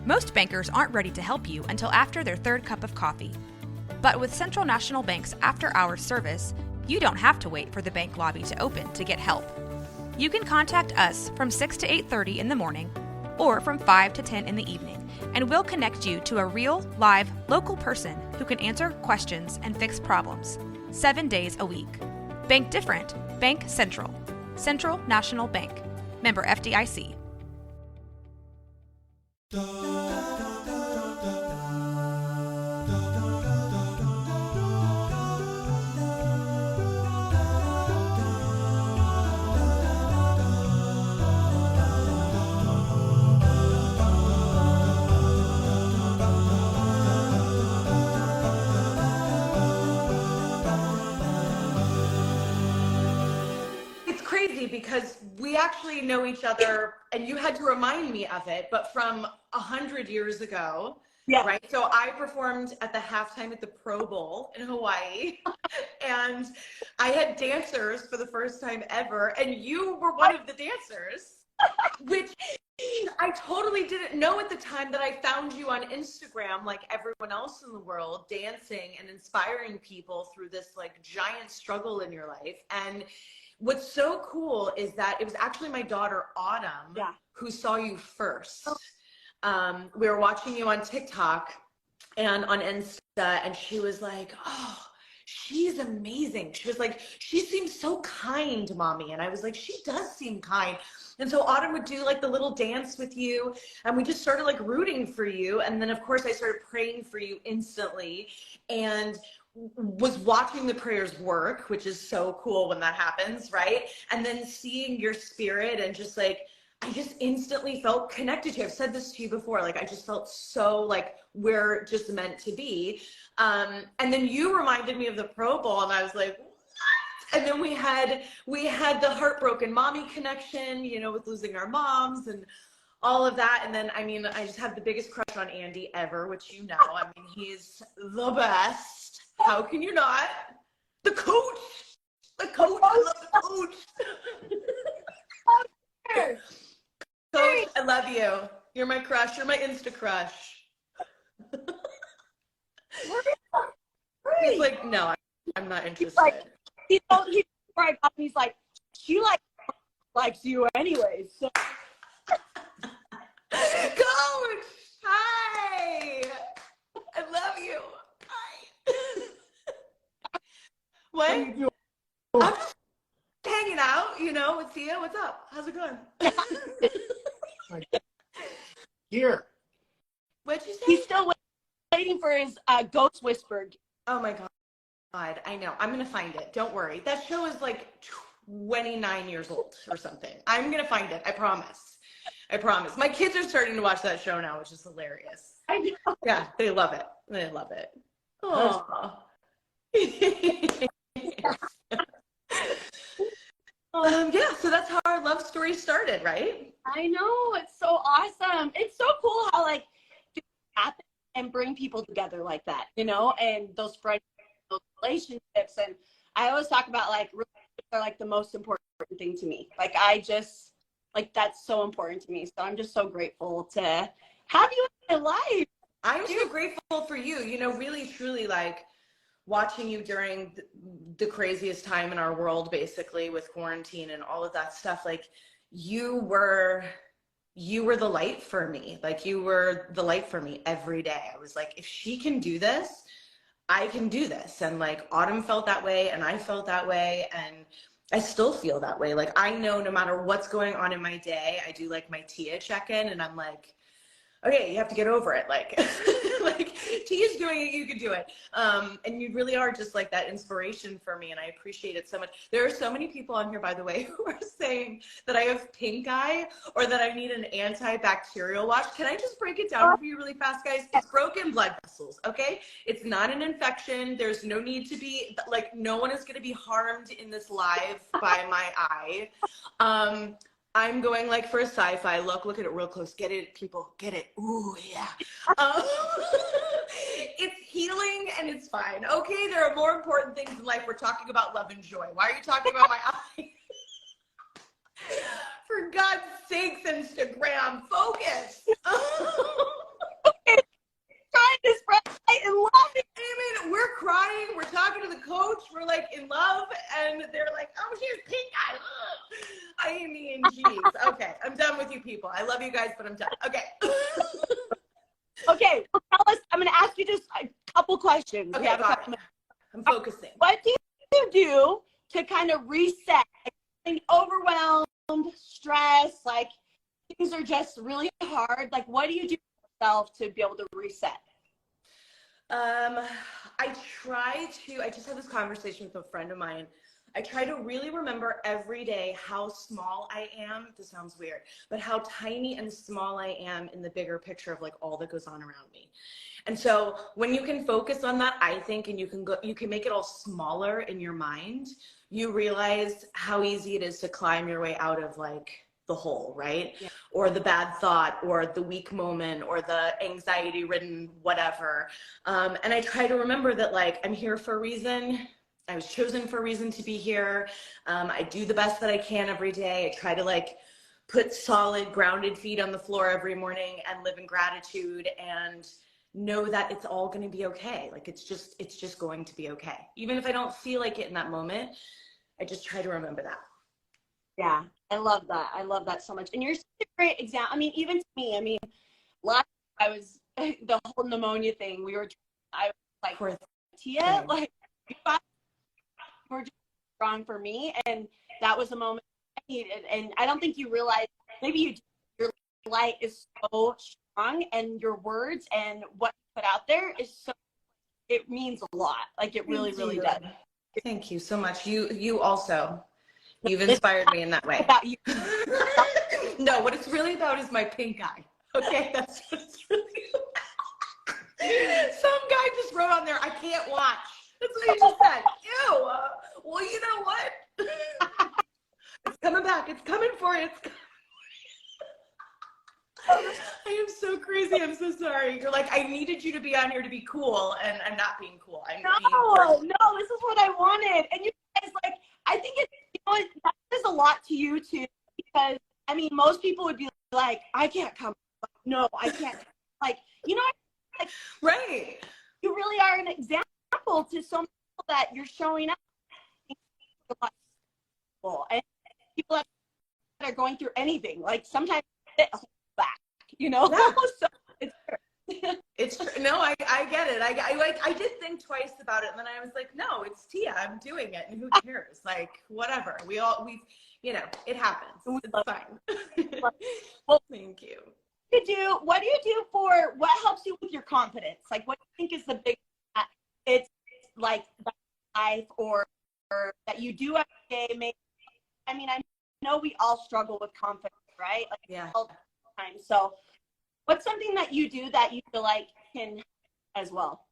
Most bankers aren't ready to help you until after their third cup of coffee. But with Central National Bank's after-hours service, you don't have to wait for the bank lobby to open to get help. You can contact us from 6 to 8:30 in the morning or from 5 to 10 in the evening, and we'll connect you to a real, live, local person who can answer questions and fix problems 7 days a week. Bank different. Bank Central. Central National Bank. Member FDIC. Because we actually know each other, and you had to remind me of it, but from 100 years ago, yeah. Right? So I performed at the halftime at the Pro Bowl in Hawaii, and I had dancers for the first time ever, and you were one of the dancers, which I totally didn't know at the time that I found you on Instagram, like everyone else in the world, dancing and inspiring people through this like giant struggle in your life. And what's so cool is that it was actually my daughter, Autumn, who saw you first. We were watching you on TikTok and on Insta, and she was like, oh, she's amazing. She was like, she seems so kind, mommy. And I was like, she does seem kind. And so Autumn would do like the little dance with you, and we just started like rooting for you. And then of course I started praying for you instantly, and was watching the prayers work, which is so cool when that happens, right? And then seeing your spirit, and just like, I just instantly felt connected to you. I've said this to you before, like I just felt so like we're just meant to be. And then you reminded me of the Pro Bowl, and I was like, what? And then we had the heartbroken mommy connection, you know, with losing our moms and all of that. And then, I mean, I just have the biggest crush on Andy ever, which you know. I mean, he's the best. How can you not? The coach. I love the coach. Coach, I love you. You're my crush. You're my Insta crush. He's like, no, I'm not interested. He's like, she likes you anyways. So. Coach, hi. I love you. Hi. What? I'm just hanging out, you know, with Tia. What's up? How's it going? Here. What'd you say? He's still waiting for his ghost whispered. Oh my God, I know. I'm going to find it. Don't worry. That show is like 29 years old or something. I'm going to find it. I promise. I promise. My kids are starting to watch that show now, which is hilarious. I know. Yeah, they love it. They love it. Oh. Yeah, so that's how our love story started, right? I know. It's so awesome. It's so cool how like things happen and bring people together like that, you know, and those friendships, those relationships. And I always talk about like relationships are like the most important thing to me. Like I just like that's so important to me. So I'm just so grateful to have you in my life. I'm so grateful for you, you know, really, truly, like watching you during the craziest time in our world, basically with quarantine and all of that stuff. Like you were the light for me. Like you were the light for me every day. I was like, if she can do this, I can do this. And like Autumn felt that way, and I felt that way, and I still feel that way. Like I know no matter what's going on in my day, I do like my Tia check-in, and I'm like, okay, you have to get over it. Like, like Tia's doing it, you can do it. And you really are just like that inspiration for me, and I appreciate it so much. There are so many people on here, by the way, who are saying that I have pink eye or that I need an antibacterial wash. Can I just break it down for you really fast, guys? It's broken blood vessels, okay? It's not an infection. There's no need to be, like, no one is gonna be harmed in this live by my eye. I'm going like for a sci-fi look. Look at it real close. Get it, people. Get it. Ooh, yeah. It's healing and it's fine. Okay, there are more important things in life. We're talking about love and joy. Why are you talking about my eye? For God's sakes, Instagram, focus. then they're like, oh, she has pink eye. Ugh. I mean, geez. Okay, I'm done with you people. I love you guys, but I'm done. Okay. Okay, well, tell us. I'm going to ask you just a couple questions. Okay, We have a couple minutes. I'm focusing. What do you do to kind of reset? Like, feeling overwhelmed, stressed, like things are just really hard. Like, what do you do for yourself to be able to reset? I just had this conversation with a friend of mine. I try to really remember every day how small I am. This sounds weird, but how tiny and small I am in the bigger picture of like all that goes on around me. And so when you can focus on that, I think, and you can make it all smaller in your mind, you realize how easy it is to climb your way out of like the hole, right? Yeah. Or the bad thought, or the weak moment, or the anxiety ridden whatever. And I try to remember that like I'm here for a reason. I was chosen for a reason to be here. I do the best that I can every day. I try to like put solid grounded feet on the floor every morning and live in gratitude and know that it's all going to be okay. Like it's just going to be okay. Even if I don't feel like it in that moment, I just try to remember that. Yeah, I love that. I love that so much. And you're such a great example. I mean, even to me, I mean, last I was the whole pneumonia thing. I was like, Tia, like, you were just strong for me, and that was a moment I needed. And I don't think you realize, maybe you do, your light is so strong, and your words and what you put out there is so, it means a lot. Like it really, really does. Thank you so much. You also, you've inspired me in that way. About you. No, what it's really about is my pink eye. Okay, that's what it's really about. Some guy just wrote on there, I can't watch. That's what he just said. Ew. Well, you know what? It's coming back. It's coming for you. I am so crazy. I'm so sorry. You're like, I needed you to be on here to be cool, and I'm not being cool. No, this is what I wanted. And you guys, like, I think it's, you know, that says a lot to you too, because I mean, most people would be like, I can't come. No, I can't. Like, you know, like, right. You really are an example to so many people that you're showing up. And people that are going through anything, like sometimes it holds back, you know. Yeah. So it's it's true. No, I get it. I did think twice about it, and then I was like, no, it's Tia. I'm doing it, and who cares? Like, whatever. We you know, it happens. It's fine. Well, thank you. What do you do for what helps you with your confidence? Like, what do you think is the big? It's like life or that you do every day. Maybe, I mean, I know we all struggle with confidence, right? Like, yeah. All the time. So, what's something that you do that you feel like can as well?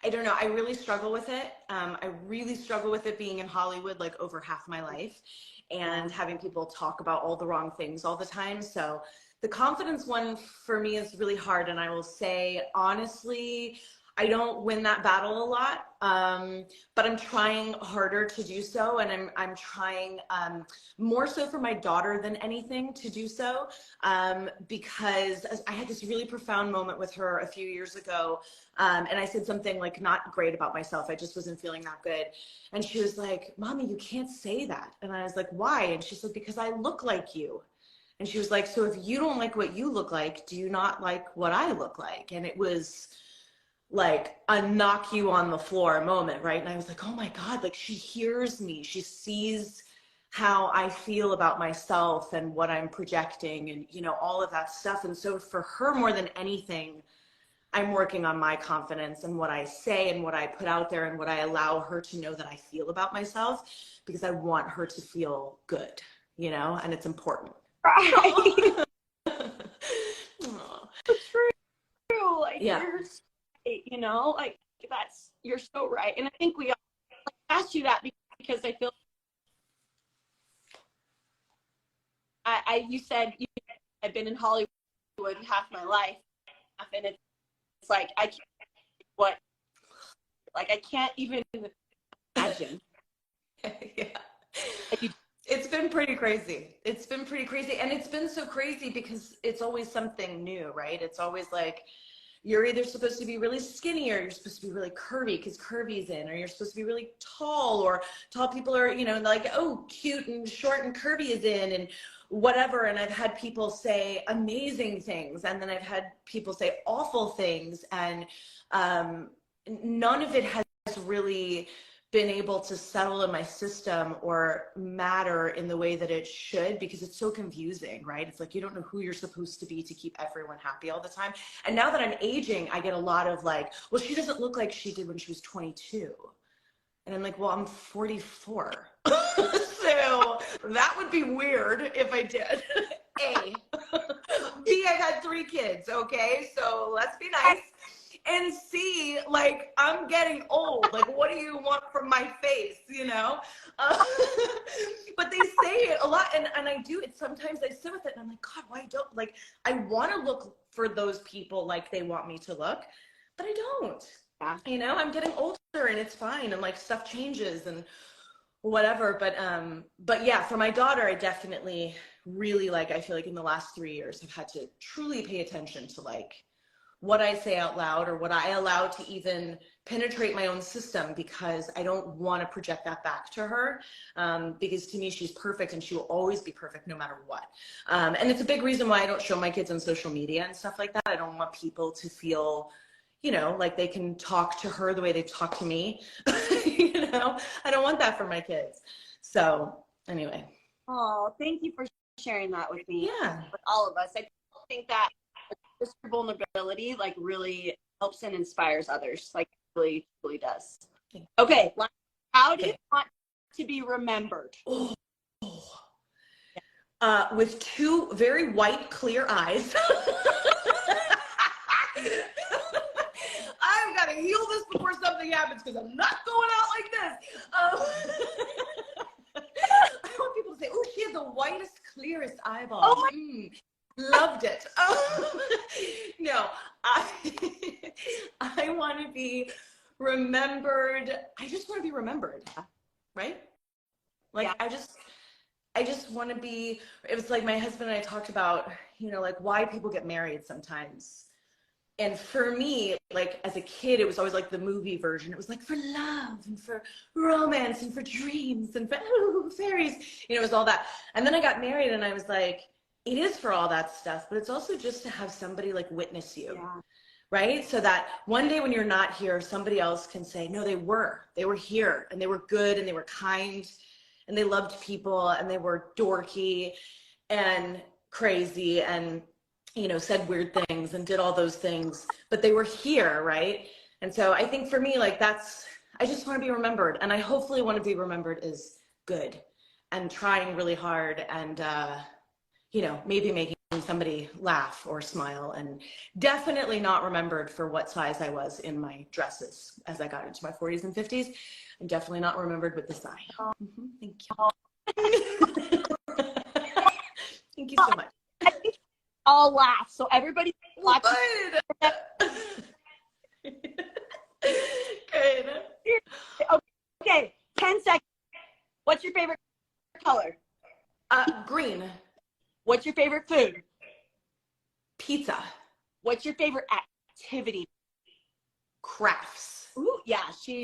I don't know. I really struggle with it. I really struggle with it being in Hollywood like over half my life and having people talk about all the wrong things all the time. So the confidence one for me is really hard. And I will say, honestly, I don't win that battle a lot, but I'm trying harder to do so. And I'm trying more so for my daughter than anything to do so, because I had this really profound moment with her a few years ago. And I said something like not great about myself. I just wasn't feeling that good. And she was like, Mommy, you can't say that. And I was like, why? And she said, because I look like you. And she was like, so if you don't like what you look like, do you not like what I look like? And it was like a knock you on the floor moment, right? And I was like, oh my God, like she hears me. She sees how I feel about myself and what I'm projecting and, you know, all of that stuff. And so for her, more than anything, I'm working on my confidence and what I say and what I put out there and what I allow her to know that I feel about myself, because I want her to feel good, you know, and it's important. Right. It's true. Like, yeah. You know, like you're so right. And I think we all asked you that because I feel you said I've been in Hollywood half my life, and it's like I can't even imagine. Yeah. It's been pretty crazy. It's been pretty crazy. And it's been so crazy because it's always something new, right? It's always like you're either supposed to be really skinny or you're supposed to be really curvy because curvy's in, or you're supposed to be really tall, or tall people are, you know, like, oh, cute and short and curvy is in, and whatever. And I've had people say amazing things, and then I've had people say awful things, and none of it has really been able to settle in my system or matter in the way that it should, because it's so confusing, right? It's like you don't know who you're supposed to be to keep everyone happy all the time. And now that I'm aging, I get a lot of like, well, she doesn't look like she did when she was 22. And I'm like, well, I'm 44. So that would be weird if I did. A. B, I've had 3 kids, okay? So let's be nice. And C, like, I'm getting old. Like, what do you want from my face, you know? But they say it a lot, and I do it. Sometimes I sit with it, and I'm like, God, why don't, like, I want to look for those people like they want me to look, but I don't. Yeah. You know, I'm getting older, and it's fine, and, like, stuff changes and whatever. But yeah, for my daughter, I definitely really, like, I feel like in the last 3 years, I've had to truly pay attention to, like, what I say out loud or what I allow to even penetrate my own system, because I don't want to project that back to her, because to me, she's perfect and she will always be perfect no matter what. And it's a big reason why I don't show my kids on social media and stuff like that. I don't want people to feel, you know, like they can talk to her the way they talk to me. You know, I don't want that for my kids. So anyway. Oh, thank you for sharing that with me. Yeah. With all of us. I think that this vulnerability like really helps and inspires others, like really does. Okay, how do you want to be remembered? With 2 very white, clear eyes. I've got to heal this before something happens, because I'm not going out like this. I want people to say, oh, she had the whitest, clearest eyeballs. Oh Loved it. No, I want to be remembered. I just want to be remembered, right? Like, yeah. I just want to be, it was like my husband and I talked about, you know, like why people get married sometimes. And for me, like as a kid, it was always like the movie version. It was like for love and for romance and for dreams and for fairies, you know, it was all that. And then I got married and I was like, it is for all that stuff, but it's also just to have somebody like witness you, right? So that one day when you're not here, somebody else can say, no, they were here, and they were good, and they were kind, and they loved people, and they were dorky and crazy, and, you know, said weird things and did all those things, but they were here, right? And so I think for me, like I just want to be remembered, and I hopefully want to be remembered as good and trying really hard, and, you know, maybe making somebody laugh or smile, and definitely not remembered for what size I was in my dresses as I got into my 40s and 50s. I'm definitely not remembered with this eye. Thank you. Thank you so much. I think all laugh, so everybody watch. Good. Good. Okay, 10 seconds. What's your favorite color? Green. What's your favorite food? Pizza. What's your favorite activity? Crafts. Ooh, yeah, she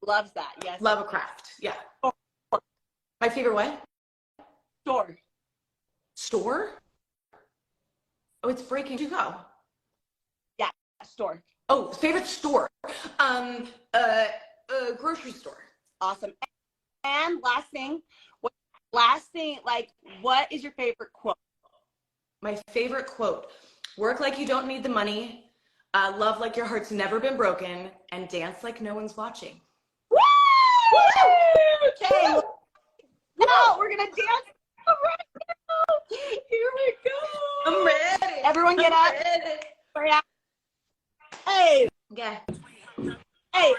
loves that. Yes. Love a craft. Yeah. My favorite what? Store. Store? Oh, it's breaking to go. Yeah, store. Oh, favorite store. Grocery store. Awesome. And last thing, like, what is your favorite quote? My favorite quote: work like you don't need the money, love like your heart's never been broken, and dance like no one's watching. Woo! Okay. Now we're gonna dance right now. Here we go. I'm ready. Everyone get up. Ready. Hey. Yeah. Hey.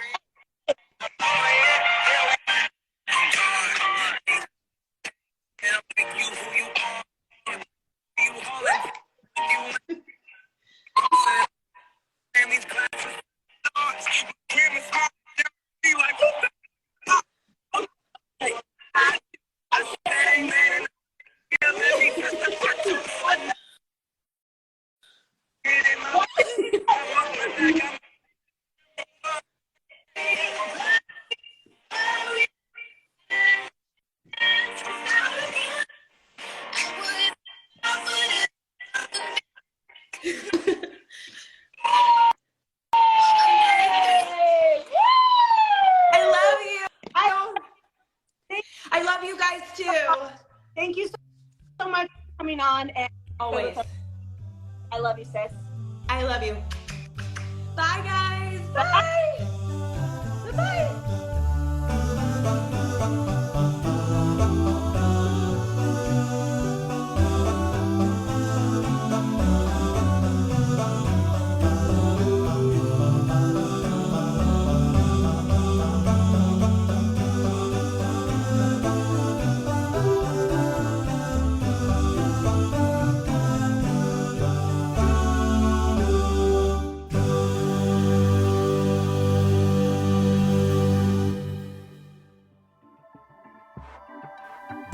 coming on. And Always. I love you, sis. I love you. Bye, guys. Bye. Bye-bye.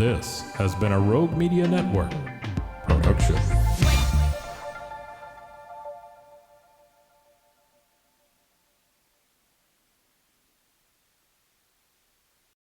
This has been a Rogue Media Network production.